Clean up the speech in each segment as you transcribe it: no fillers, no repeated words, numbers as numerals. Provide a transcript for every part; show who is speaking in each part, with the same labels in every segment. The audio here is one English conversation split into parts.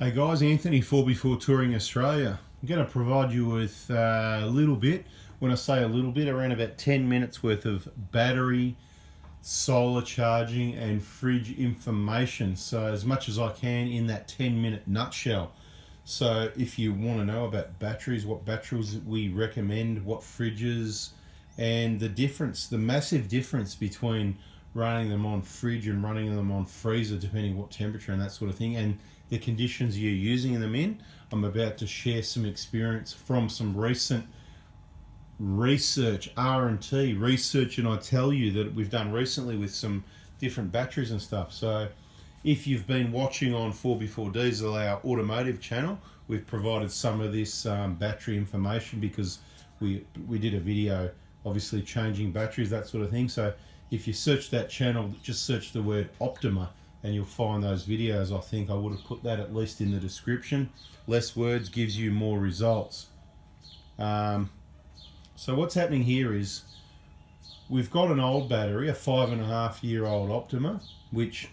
Speaker 1: Hey guys, Anthony 4x4 Touring Australia. I'm going to provide you with a little bit, when I say a little bit, around about 10 minutes worth of battery, solar charging and fridge information. So as much as I can in that 10-minute nutshell. So if you want to know about batteries, what batteries we recommend, what fridges, and the difference, the massive difference between running them on fridge and running them on freezer, depending what temperature and that sort of thing, and the conditions you're using them in. I'm about to share some experience from some recent research, R&T research, and I tell you that we've done recently with some different batteries and stuff. So if you've been watching on 4x4 Diesel, our automotive channel, we've provided some of this battery information because we did a video obviously changing batteries, that sort of thing. So if you search that channel, just search the word Optima and you'll find those videos. I think I would have put that at least in the description. Less words gives you more results. So what's happening here is we've got an old battery, a 5.5-year-old Optima, which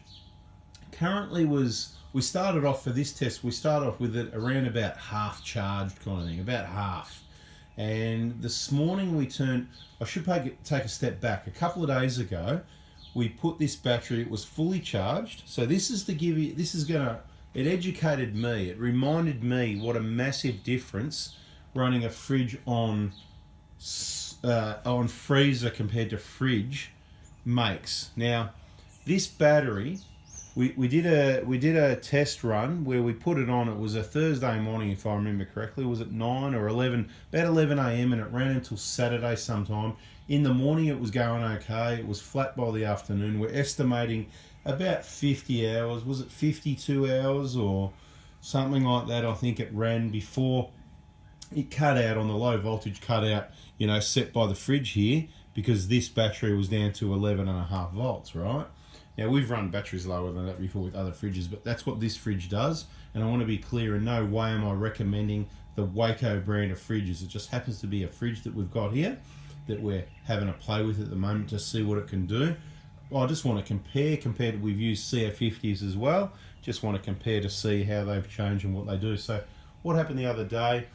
Speaker 1: currently we started off for this test, we started off with it around about half charged kind of thing, about half. And this morning I should take a step back. A couple of days ago, we put this battery, it was fully charged. So this is to give you, it educated me, it reminded me what a massive difference running a fridge on freezer compared to fridge makes. Now, this battery, we did a test run where we put it on. It was a Thursday morning, if I remember correctly. Was it 9 or 11? About 11 a.m. and it ran until Saturday sometime. In the morning it was going okay. It was flat by the afternoon. We're estimating about 50 hours. Was it 52 hours or something like that? I think it ran before it cut out on the low voltage cutout, set by the fridge here, because this battery was down to 11.5 volts, right? Now, we've run batteries lower than that before with other fridges, but that's what this fridge does. And I want to be clear, in no way am I recommending the Waco brand of fridges. It just happens to be a fridge that we've got here that we're having a play with at the moment to see what it can do. I just want to compare to, we've used CF50s as well. Just want to compare to see how they've changed and what they do. So what happened the other day,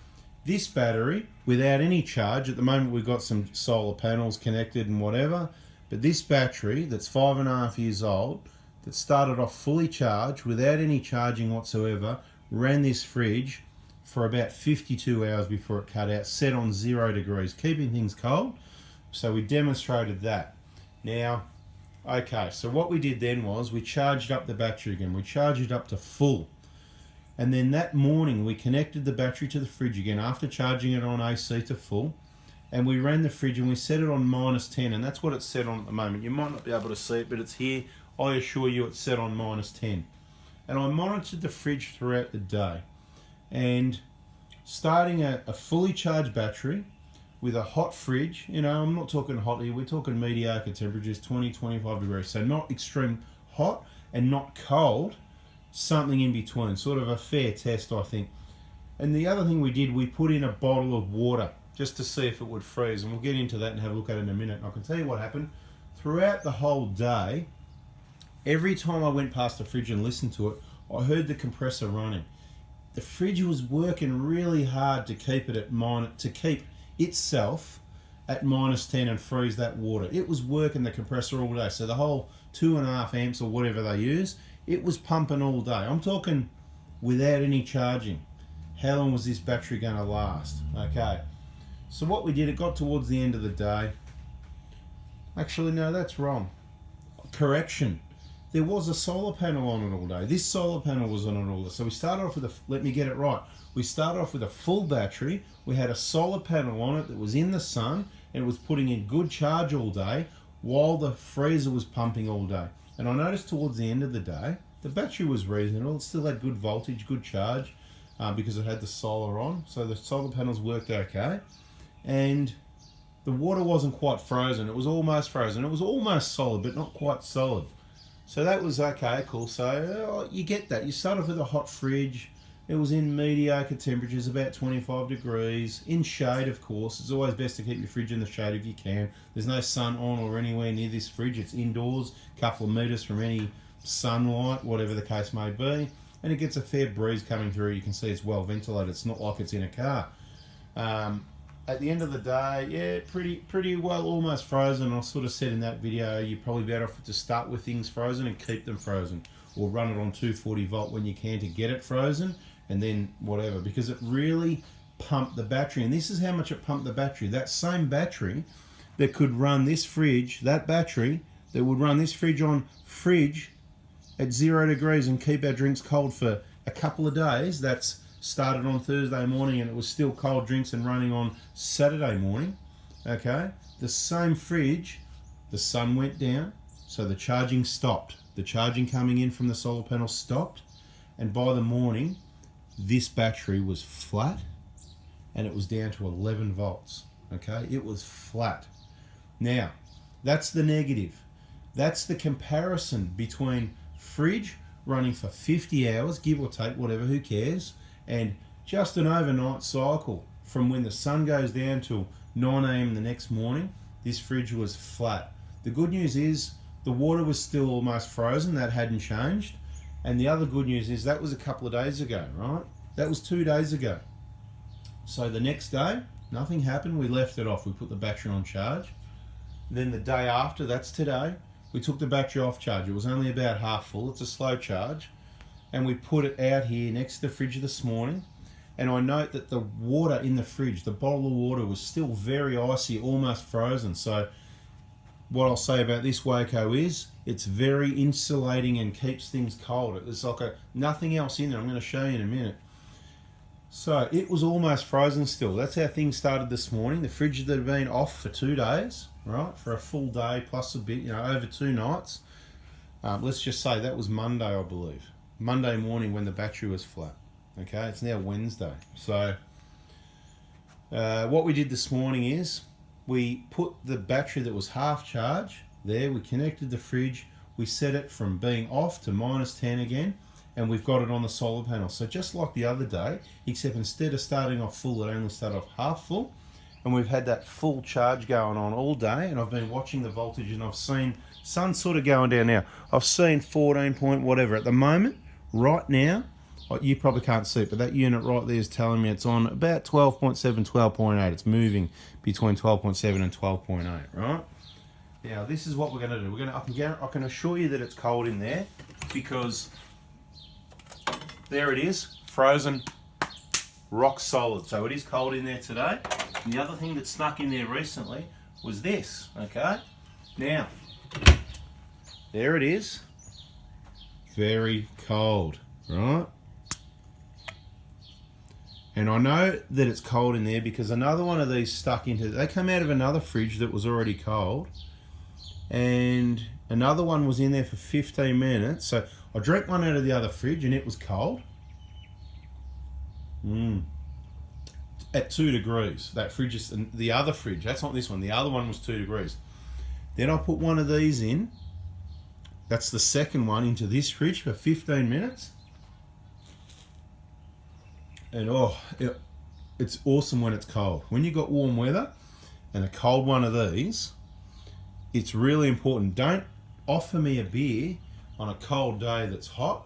Speaker 1: this battery, without any charge, at the moment we've got some solar panels connected and whatever, but this battery that's 5.5 years old, that started off fully charged without any charging whatsoever, ran this fridge for about 52 hours before it cut out, set on 0 degrees, keeping things cold. So we demonstrated that. Now, okay, so what we did then was we charged up the battery again. We charged it up to full. And then that morning we connected the battery to the fridge again after charging it on AC to full. And we ran the fridge and we set it on -10, and that's what it's set on at the moment. You might not be able to see it, but it's here. I assure you it's set on -10. And I monitored the fridge throughout the day. And starting a fully charged battery with a hot fridge, I'm not talking hot here, we're talking mediocre temperatures, 20, 25 degrees. So not extreme hot and not cold, something in between, sort of a fair test, I think. And the other thing we did, we put in a bottle of water just to see if it would freeze, and we'll get into that and have a look at it in a minute. And I can tell you what happened. Throughout the whole day, every time I went past the fridge and listened to it, I heard the compressor running. The fridge was working really hard to keep it to keep itself at -10 and freeze that water. It was working the compressor all day. So the whole 2.5 amps or whatever they use, it was pumping all day. I'm talking without any charging. How long was this battery going to last? Okay. So what we did, it got towards the end of the day. Actually, no, that's wrong. Correction. There was a solar panel on it all day. This solar panel was on it all day. So we started off with let me get it right. We started off with a full battery. We had a solar panel on it that was in the sun and it was putting in good charge all day while the freezer was pumping all day. And I noticed towards the end of the day, the battery was reasonable. It still had good voltage, good charge, because it had the solar on. So the solar panels worked okay. And the water wasn't quite frozen. It was almost frozen. It was almost solid, but not quite solid. So that was okay, cool. So you get that. You start off with a hot fridge. It was in mediocre temperatures, about 25 degrees, in shade, of course. It's always best to keep your fridge in the shade if you can. There's no sun on or anywhere near this fridge. It's indoors, a couple of metres from any sunlight, whatever the case may be. and it gets a fair breeze coming through. You can see it's well ventilated. It's not like it's in a car. At the end of the day, yeah, pretty well almost frozen. I sort of said in that video, you're probably better off to start with things frozen and keep them frozen, or run it on 240 volt when you can to get it frozen, and then whatever, because it really pumped the battery. And this is how much it pumped the battery. That same battery that could run this fridge, that battery that would run this fridge on fridge at 0 degrees and keep our drinks cold for a couple of days. That's started on Thursday morning and it was still cold drinks and running on Saturday morning. Okay, the same fridge, the sun went down, so the charging stopped. The charging coming in from the solar panel stopped, and by the morning this battery was flat and it was down to 11 volts. Okay, it was flat. Now that's the negative. That's the comparison between fridge running for 50 hours, give or take, whatever, who cares, and just an overnight cycle from when the sun goes down till 9 a.m. the next morning. This fridge was flat. The good news is the water was still almost frozen. That hadn't changed. And the other good news is that was a couple of days ago, right? That was 2 days ago. So the next day, nothing happened. We left it off. We put the battery on charge. Then the day after, that's today, we took the battery off charge. It was only about half full. It's a slow charge. And we put it out here next to the fridge this morning. And I note that the water in the fridge, the bottle of water, was still very icy, almost frozen. So what I'll say about this WAECO is it's very insulating and keeps things cold. It's like nothing else in there. I'm going to show you in a minute. So it was almost frozen still. That's how things started this morning. The fridge that had been off for 2 days, right, for a full day plus a bit, over 2 nights. Let's just say that was Monday, I believe. Monday morning when the battery was flat. Okay, it's now Wednesday. So what we did this morning is we put the battery that was half charged there, we connected the fridge, we set it from being off to -10 again, and we've got it on the solar panel. So just like the other day, except instead of starting off full, it only started off half full, and we've had that full charge going on all day, and I've been watching the voltage, and I've seen sun's sort of going down now. I've seen 14 point whatever at the moment. Right now, you probably can't see it, but that unit right there is telling me it's on about 12.7, 12.8. It's moving between 12.7 and 12.8, right? Now, this is what we're going to do. I can assure you that it's cold in there, because there it is, frozen, rock solid. So it is cold in there today. And the other thing that snuck in there recently was this, okay? Now, there it is. Very cold, right? And I know that it's cold in there because another one of these stuck into, they come out of another fridge that was already cold, and another one was in there for 15 minutes. So I drank one out of the other fridge and it was cold. At 2 degrees. That fridge is, the other fridge, that's not this one, the other one was 2 degrees. Then I put one of these in, that's the second one, into this fridge for 15 minutes. And it's awesome when it's cold. When you got warm weather and a cold one of these, it's really important. Don't offer me a beer on a cold day that's hot.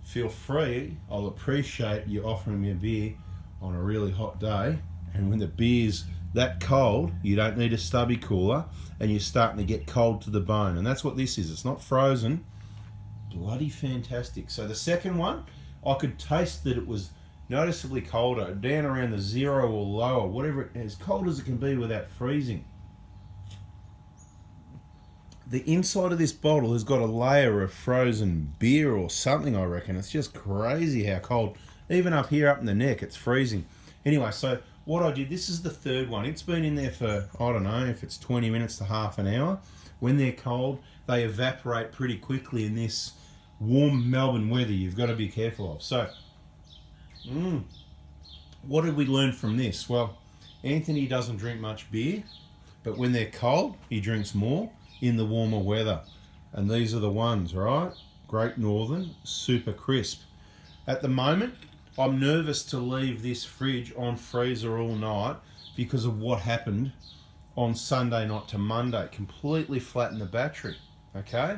Speaker 1: Feel free. I'll appreciate you offering me a beer on a really hot day. And when the beer's that cold, you don't need a stubby cooler, and you're starting to get cold to the bone. And that's what this is. It's not frozen. Bloody fantastic. So the second one, I could taste that it was noticeably colder, down around the 0 or lower, whatever, as cold as it can be without freezing. The inside of this bottle has got a layer of frozen beer or something, I reckon. It's just crazy how cold. Even up here, up in the neck, it's freezing. Anyway, so what I did, this is the third one. It's been in there for, I don't know, if it's 20 minutes to half an hour. When they're cold, they evaporate pretty quickly in this warm Melbourne weather you've got to be careful of. So, what did we learn from this? Well, Anthony doesn't drink much beer, but when they're cold, he drinks more in the warmer weather. And these are the ones, right? Great Northern, super crisp. At the moment, I'm nervous to leave this fridge on freezer all night because of what happened on Sunday night to Monday. Completely flattened the battery, okay?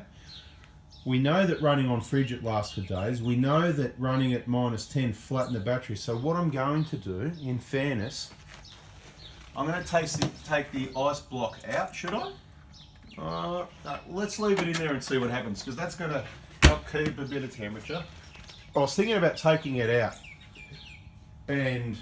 Speaker 1: We know that running on fridge it lasts for days. We know that running at -10 flatten the battery. So what I'm going to do, in fairness, I'm going to take the ice block out, should I? No, let's leave it in there and see what happens, because that's going to help keep a bit of temperature. I was thinking about taking it out, and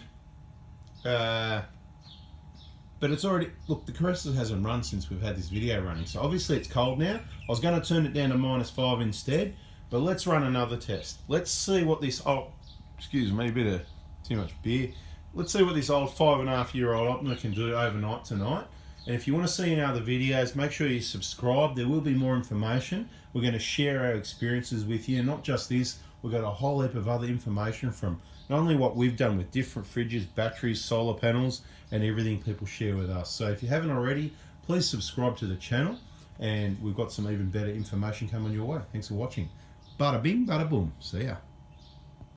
Speaker 1: but it's already, look, the compressor hasn't run since we've had this video running, so obviously it's cold now. I was going to turn it down to -5 instead, but let's run another test. Let's see what this, oh, excuse me, a bit of too much beer. Let's see what this old 5.5-year-old Optima can do overnight tonight. And if you want to see any other videos, make sure you subscribe. There will be more information. We're going to share our experiences with you, not just this. We've got a whole heap of other information from not only what we've done with different fridges, batteries, solar panels, and everything people share with us. So if you haven't already, please subscribe to the channel, and we've got some even better information coming your way. Thanks for watching. Bada bing, bada boom. See ya.